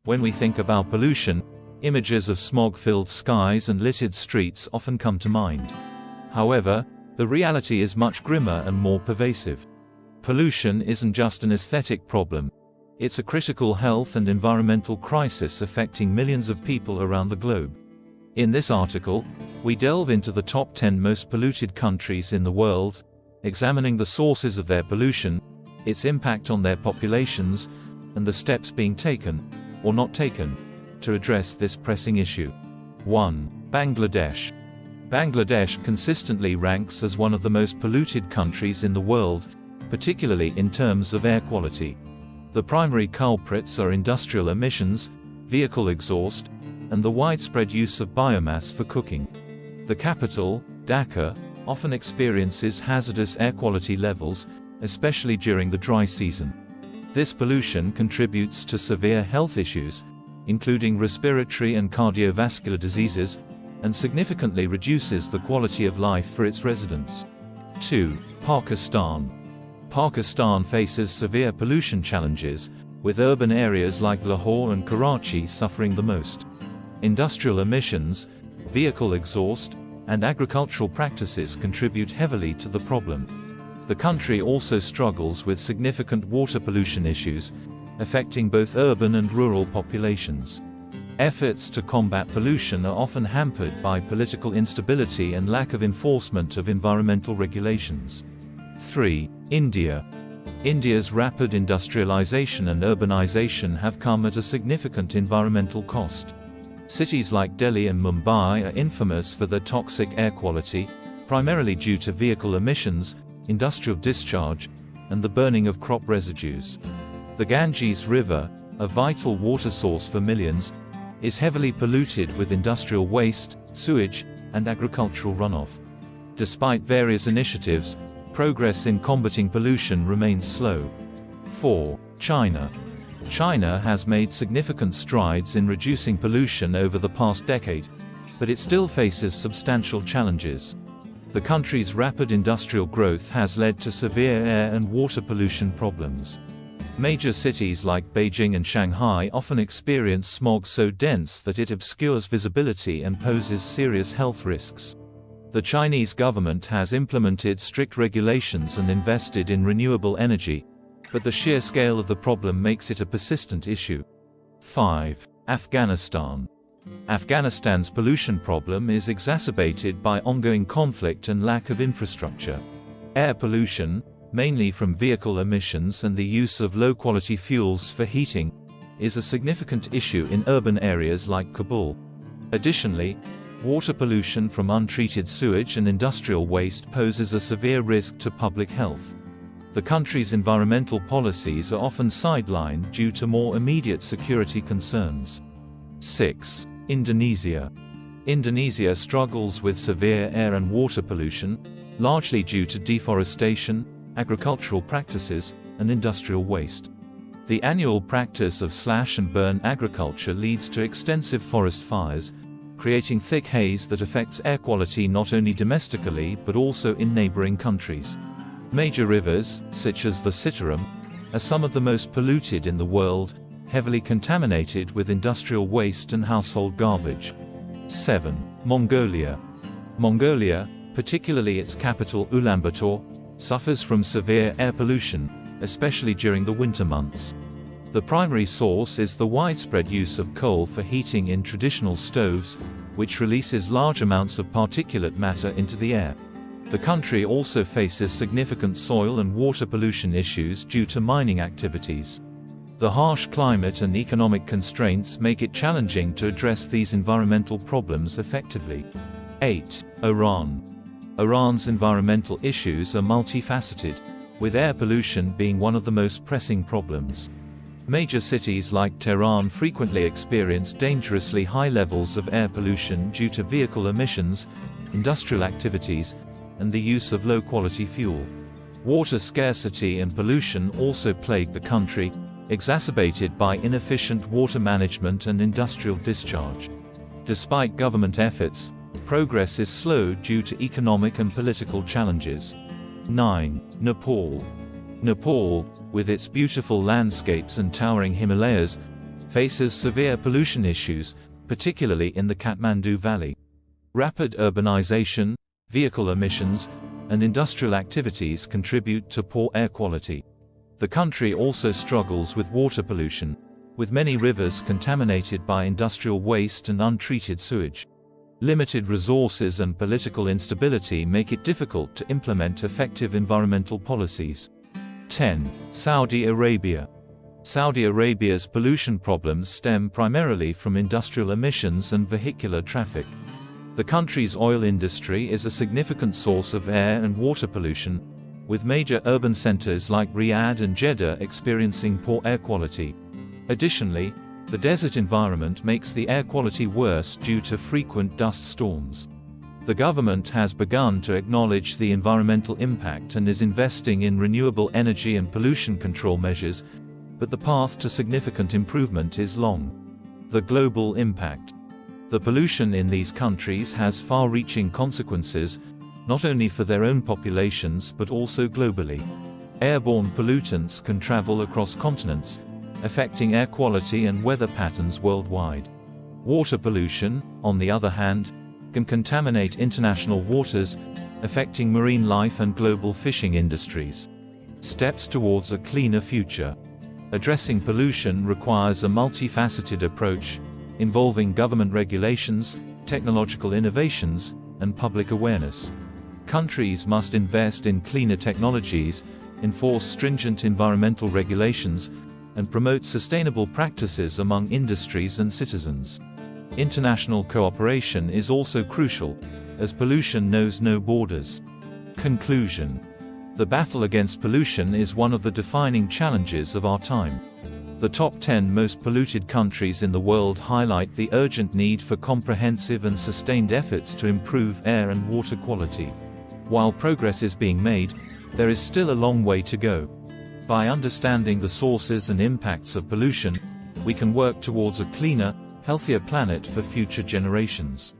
When we think about pollution, images of smog-filled skies and littered streets often come to mind. However, the reality is much grimmer and more pervasive. Pollution isn't just an aesthetic problem. It's a critical health and environmental crisis affecting millions of people around the globe. In this article, we delve into the top 10 most polluted countries in the world, examining the sources of their pollution, its impact on their populations, and the steps being taken, or not taken, to address this pressing issue. 1. Bangladesh. Bangladesh consistently ranks as one of the most polluted countries in the world, particularly in terms of air quality. The primary culprits are industrial emissions, vehicle exhaust, and the widespread use of biomass for cooking. The capital, Dhaka, often experiences hazardous air quality levels, especially during the dry season. This pollution contributes to severe health issues, including respiratory and cardiovascular diseases, and significantly reduces the quality of life for its residents. 2. Pakistan. Pakistan faces severe pollution challenges, with urban areas like Lahore and Karachi suffering the most. Industrial emissions, vehicle exhaust, and agricultural practices contribute heavily to the problem. The country also struggles with significant water pollution issues, affecting both urban and rural populations. Efforts to combat pollution are often hampered by political instability and lack of enforcement of environmental regulations. 3. India. India's rapid industrialization and urbanization have come at a significant environmental cost. Cities like Delhi and Mumbai are infamous for their toxic air quality, primarily due to vehicle emissions, industrial discharge, and the burning of crop residues. The Ganges River, a vital water source for millions, is heavily polluted with industrial waste, sewage, and agricultural runoff. Despite various initiatives, progress in combating pollution remains slow. 4. China. China has made significant strides in reducing pollution over the past decade, but it still faces substantial challenges. The country's rapid industrial growth has led to severe air and water pollution problems. Major cities like Beijing and Shanghai often experience smog so dense that it obscures visibility and poses serious health risks. The Chinese government has implemented strict regulations and invested in renewable energy, but the sheer scale of the problem makes it a persistent issue. 5. Afghanistan. Afghanistan's pollution problem is exacerbated by ongoing conflict and lack of infrastructure. Air pollution, mainly from vehicle emissions and the use of low-quality fuels for heating, is a significant issue in urban areas like Kabul. Additionally, water pollution from untreated sewage and industrial waste poses a severe risk to public health. The country's environmental policies are often sidelined due to more immediate security concerns. 6. Indonesia. Indonesia struggles with severe air and water pollution, largely due to deforestation, agricultural practices, and industrial waste. The annual practice of slash-and-burn agriculture leads to extensive forest fires, creating thick haze that affects air quality not only domestically but also in neighboring countries. Major rivers, such as the Citarum, are some of the most polluted in the world, heavily contaminated with industrial waste and household garbage. 7. Mongolia. Mongolia, particularly its capital Ulaanbaatar, suffers from severe air pollution, especially during the winter months. The primary source is the widespread use of coal for heating in traditional stoves, which releases large amounts of particulate matter into the air. The country also faces significant soil and water pollution issues due to mining activities. The harsh climate and economic constraints make it challenging to address these environmental problems effectively. 8. Iran. Iran's environmental issues are multifaceted, with air pollution being one of the most pressing problems. Major cities like Tehran frequently experience dangerously high levels of air pollution due to vehicle emissions, industrial activities, and the use of low-quality fuel. Water scarcity and pollution also plague the country, exacerbated by inefficient water management and industrial discharge. Despite government efforts, progress is slow due to economic and political challenges. 9. Nepal. Nepal, with its beautiful landscapes and towering Himalayas, faces severe pollution issues, particularly in the Kathmandu Valley. Rapid urbanization, vehicle emissions, and industrial activities contribute to poor air quality. The country also struggles with water pollution, with many rivers contaminated by industrial waste and untreated sewage. Limited resources and political instability make it difficult to implement effective environmental policies. 10. Saudi Arabia. Saudi Arabia's pollution problems stem primarily from industrial emissions and vehicular traffic. The country's oil industry is a significant source of air and water pollution, with major urban centers like Riyadh and Jeddah experiencing poor air quality. Additionally, the desert environment makes the air quality worse due to frequent dust storms. The government has begun to acknowledge the environmental impact and is investing in renewable energy and pollution control measures, but the path to significant improvement is long. The global impact. The pollution in these countries has far-reaching consequences, not only for their own populations but also globally. Airborne pollutants can travel across continents, affecting air quality and weather patterns worldwide. Water pollution, on the other hand, can contaminate international waters, affecting marine life and global fishing industries. Steps towards a cleaner future. Addressing pollution requires a multifaceted approach, involving government regulations, technological innovations, and public awareness. Countries must invest in cleaner technologies, enforce stringent environmental regulations, and promote sustainable practices among industries and citizens. International cooperation is also crucial, as pollution knows no borders. Conclusion. The battle against pollution is one of the defining challenges of our time. The top 10 most polluted countries in the world highlight the urgent need for comprehensive and sustained efforts to improve air and water quality. While progress is being made, there is still a long way to go. By understanding the sources and impacts of pollution, we can work towards a cleaner, healthier planet for future generations.